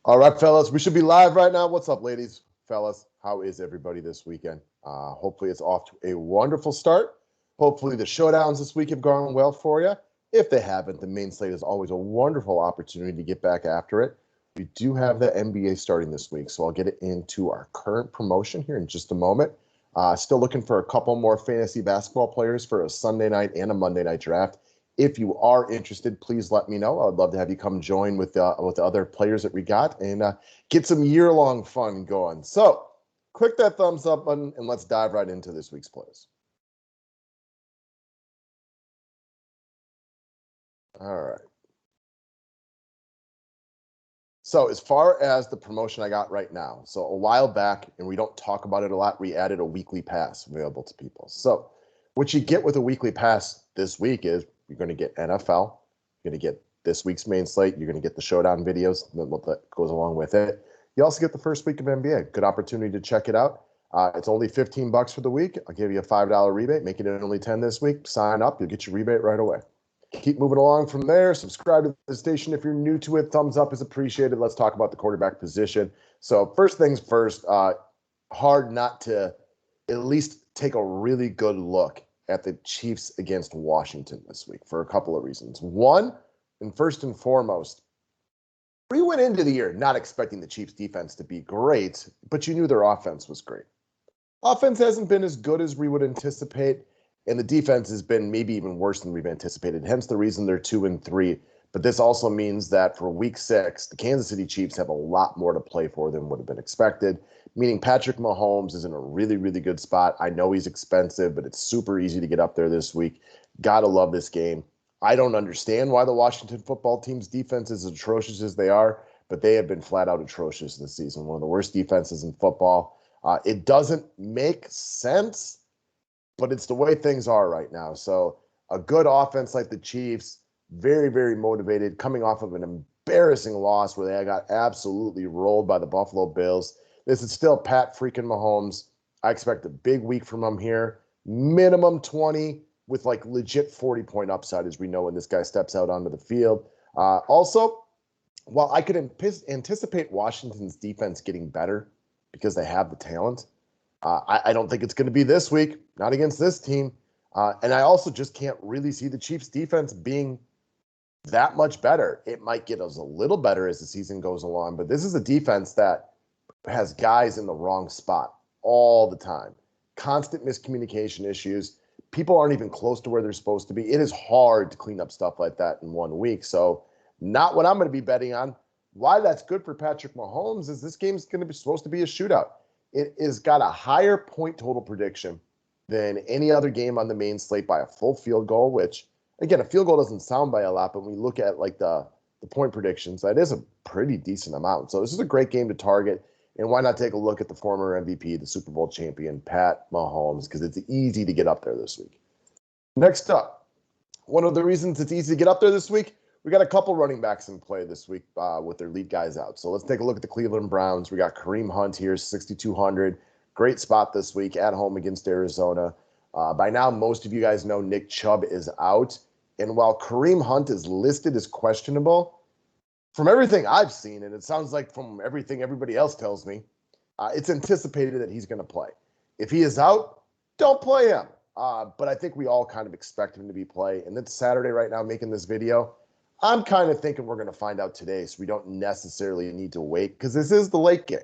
All right, fellas, we should be live right now. What's up, ladies, fellas? How is everybody this weekend? Hopefully it's off to a wonderful start. Hopefully the showdowns this week have gone well for you. If they haven't, the main slate is always a wonderful opportunity to get back after it. We do have the NBA starting this week, so I'll get it into our current promotion here in just a moment. Still looking for a couple more fantasy basketball players for a Sunday night and a Monday night draft. If you are interested, please let me know. I would love to have you come join with the other players that we got and get some year-long fun going. So click that thumbs up button and let's dive right into this week's plays. All right. So as far as the promotion I got right now, so a while back, and we don't talk about it a lot, we added a weekly pass available to people. So what you get with a weekly pass this week is you're going to get NFL, you're going to get this week's main slate, you're going to get the showdown videos, and what that goes along with it. You also get the first week of NBA. Good opportunity to check it out. It's only $15 for the week. I'll give you a $5 rebate, making it only $10 this week. Sign up, you'll get your rebate right away. Keep moving along from there. Subscribe to the station if you're new to it. Thumbs up is appreciated. Let's talk about the quarterback position. So first things first, hard not to at least take a really good look at the Chiefs against Washington this week for a couple of reasons. One, and first and foremost, we went into the year not expecting the Chiefs defense to be great, but you knew their offense was great. Offense hasn't been as good as we would anticipate, and the defense has been maybe even worse than we've anticipated, hence the reason they're 2-3. But this also means that for week 6, the Kansas City Chiefs have a lot more to play for than would have been expected, meaning Patrick Mahomes is in a really, really good spot. I know he's expensive, but it's super easy to get up there this week. Gotta love this game. I don't understand why the Washington football team's defense is as atrocious as they are, but they have been flat out atrocious this season. One of the worst defenses in football. It doesn't make sense, but it's the way things are right now. So a good offense like the Chiefs, very, very motivated, coming off of an embarrassing loss where they got absolutely rolled by the Buffalo Bills. This is still Pat freaking Mahomes. I expect a big week from him here. Minimum 20 with like legit 40-point upside, as we know when this guy steps out onto the field. Also, while I could anticipate Washington's defense getting better because they have the talent, I don't think it's going to be this week, not against this team. And I also just can't really see the Chiefs' defense being that much better. It might get us a little better as the season goes along, but this is a defense that has guys in the wrong spot all the time. Constant miscommunication issues. People aren't even close to where they're supposed to be. It is hard to clean up stuff like that in 1 week. So not what I'm going to be betting on. Why that's good for Patrick Mahomes is this game's going to be supposed to be a shootout. It has got a higher point total prediction than any other game on the main slate by a full field goal, which, again, a field goal doesn't sound by a lot, but when we look at like the point predictions, that is a pretty decent amount. So this is a great game to target. And why not take a look at the former MVP, the Super Bowl champion, Pat Mahomes, because it's easy to get up there this week. Next up, one of the reasons it's easy to get up there this week, we got a couple running backs in play this week with their lead guys out. So let's take a look at the Cleveland Browns. We got KAREEM Hunt here, 6,200. Great spot this week at home against Arizona. By now, most of you guys know Nick Chubb is out. And while KAREEM Hunt is listed as questionable, from everything I've seen, and it sounds like from everything everybody else tells me, it's anticipated that he's going to play. If he is out, don't play him. But I think we all kind of expect him to be play. And it's Saturday right now making this video. I'm kind of thinking we're going to find out today, so we don't necessarily need to wait because this is the late game.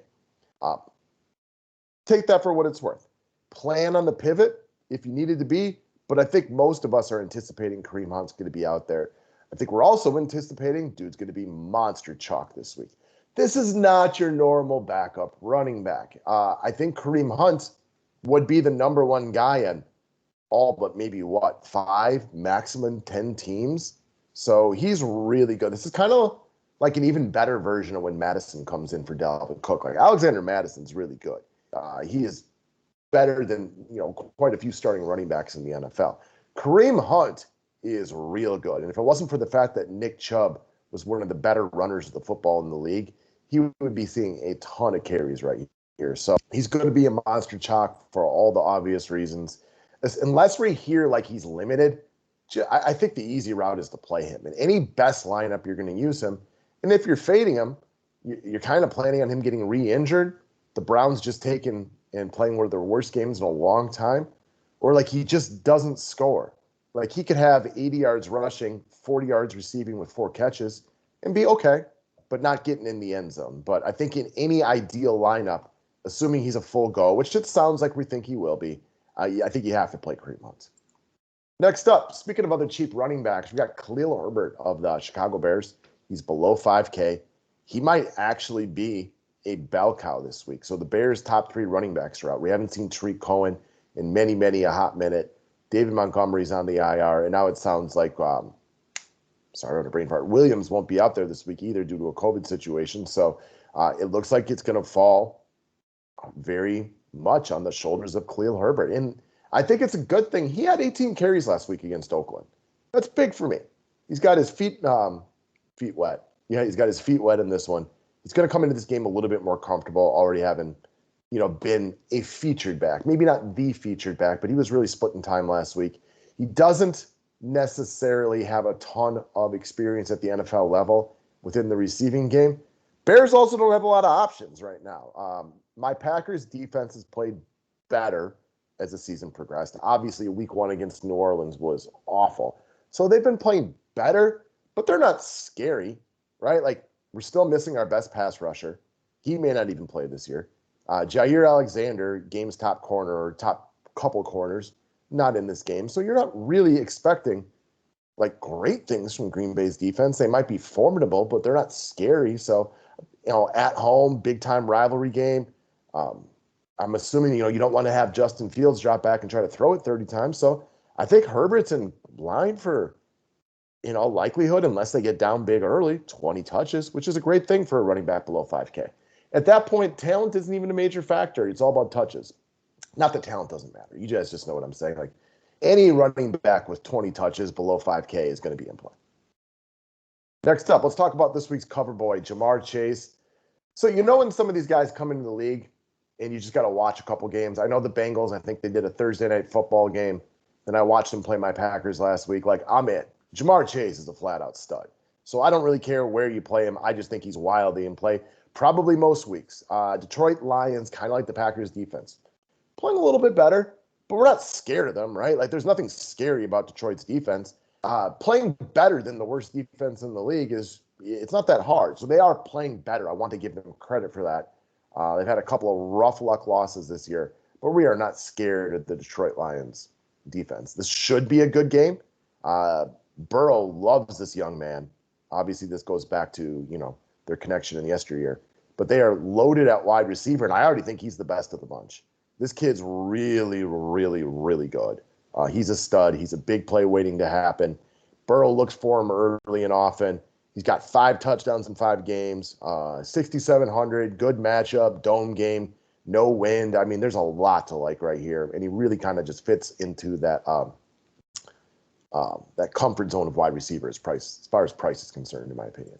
Take that for what it's worth. Plan on the pivot if you needed to be, but I think most of us are anticipating KAREEM Hunt's going to be out there. I think we're also anticipating dude's going to be monster chalk this week. This is not your normal backup running back. I think KAREEM Hunt would be the number one guy in all but maybe 5, maximum 10 teams. So he's really good. This is kind of like an even better version of when Madison comes in for Dalvin Cook. Like Alexander Madison's really good. He is better than quite a few starting running backs in the NFL. KAREEM Hunt is real good. And if it wasn't for the fact that Nick Chubb was one of the better runners of the football in the league, he would be seeing a ton of carries right here. So he's going to be a monster chalk for all the obvious reasons. Unless we hear like he's limited, I think the easy route is to play him. In any best lineup, you're going to use him. And if you're fading him, you're kind of planning on him getting re-injured, the Browns just taking and playing one of their worst games in a long time, or like he just doesn't score. Like he could have 80 yards rushing, 40 yards receiving with 4 catches and be okay, but not getting in the end zone. But I think in any ideal lineup, assuming he's a full go, which it sounds like we think he will be, I think you have to play Kareem Hunt. Next up, speaking of other cheap running backs, we got KHALIL Herbert of the Chicago Bears. He's below 5K. He might actually be a bell cow this week. So the Bears' top 3 running backs are out. We haven't seen Tariq Cohen in many a hot minute. David Montgomery's on the IR, and now it sounds like, sorry on a brain fart, Williams won't be out there this week either due to a COVID situation. So it looks like it's going to fall very much on the shoulders of KHALIL Herbert. And I think it's a good thing. He had 18 carries last week against Oakland. That's big for me. He's got his feet wet. Yeah, he's got his feet wet in this one. He's going to come into this game a little bit more comfortable, already having, been a featured back. Maybe not the featured back, but he was really splitting time last week. He doesn't necessarily have a ton of experience at the NFL level within the receiving game. Bears also don't have a lot of options right now. My Packers defense has played better as the season progressed. Obviously, week 1 against New Orleans was awful. So they've been playing better, but they're not scary, right? Like, we're still missing our best pass rusher. He may not even play this year. Jair Alexander, game's top corner or top couple corners, not in this game. So you're not really expecting like great things from Green Bay's defense. They might be formidable, but they're not scary. So, at home, big time rivalry game. I'm assuming, you don't want to have Justin Fields drop back and try to throw it 30 times. So I think Herbert's in line for, likelihood, unless they get down big early, 20 touches, which is a great thing for a running back below 5K. At that point, talent isn't even a major factor. It's all about touches. Not that talent doesn't matter. You guys just know what I'm saying. Like any running back with 20 touches below 5K is going to be in play. Next up, let's talk about this week's cover boy, Jamar Chase. So when some of these guys come into the league and you just got to watch a couple games. I know the Bengals, I think they did a Thursday night football game. Then I watched them play my Packers last week. Like, I'm in. Jamar Chase is a flat-out stud. So I don't really care where you play him. I just think he's wildly in play, probably most weeks. Detroit Lions, kind of like the Packers defense. Playing a little bit better, but we're not scared of them, right? Like, there's nothing scary about Detroit's defense. Playing better than the worst defense in the league it's not that hard. So they are playing better. I want to give them credit for that. They've had a couple of rough luck losses this year, but we are not scared of the Detroit Lions defense. This should be a good game. Burrow loves this young man. Obviously, this goes back to, their connection in yesteryear. But they are loaded at wide receiver, and I already think he's the best of the bunch. This kid's really, really, really good. He's a stud. He's a big play waiting to happen. Burrow looks for him early and often. He's got 5 touchdowns in 5 games, 6,700, good matchup, dome game, no wind. I mean, there's a lot to like right here, and he really kind of just fits into that that comfort zone of wide receiver as far as price is concerned, in my opinion.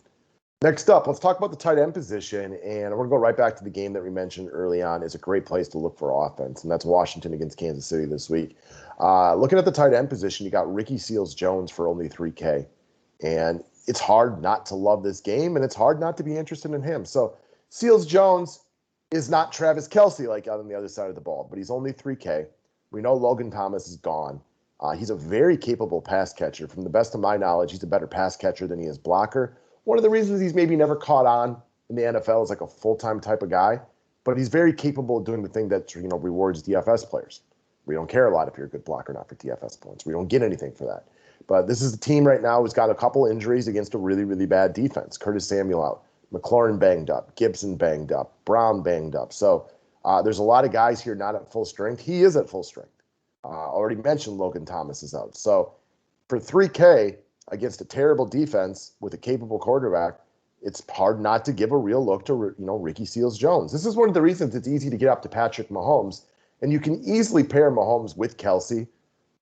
Next up, let's talk about the tight end position, and we're going to go right back to the game that we mentioned early on. It's a great place to look for offense, and that's Washington against Kansas City this week. Looking at the tight end position, you got Ricky Seals-Jones for only 3K, and it's hard not to love this game, and it's hard not to be interested in him. So Seals-Jones is not Travis Kelce like on the other side of the ball, but he's only 3K. We know Logan Thomas is gone. He's a very capable pass catcher. From the best of my knowledge, he's a better pass catcher than he is blocker. One of the reasons he's maybe never caught on in the NFL is like a full-time type of guy, but he's very capable of doing the thing that rewards DFS players. We don't care a lot if you're a good blocker or not for DFS points. We don't get anything for that. But this is a team right now who's got a couple injuries against a really, really bad defense. Curtis Samuel out, McLaurin banged up, Gibson banged up, Brown banged up. So there's a lot of guys here not at full strength. He is at full strength. Already mentioned Logan Thomas is out. So for 3K against a terrible defense with a capable quarterback, it's hard not to give a real look to Ricky Seals-Jones. This is one of the reasons it's easy to get up to Patrick Mahomes, and you can easily pair Mahomes with Kelce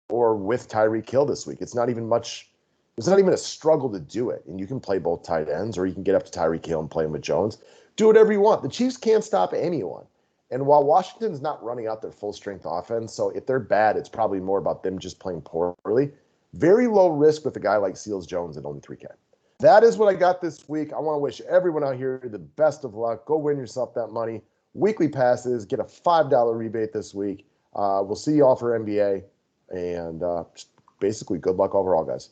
or with Tyreek Hill this week. It's not even a struggle to do it. And you can play both tight ends, or you can get up to Tyreek Hill and play him with Jones. Do whatever you want. The Chiefs can't stop anyone. And while Washington's not running out their full strength offense, so if they're bad, it's probably more about them just playing poorly. Very low risk with a guy like Seals-Jones at only 3K. That is what I got this week. I want to wish everyone out here the best of luck. Go win yourself that money. Weekly passes, get a $5 rebate this week. We'll see you all for NBA. And basically, good luck overall, guys.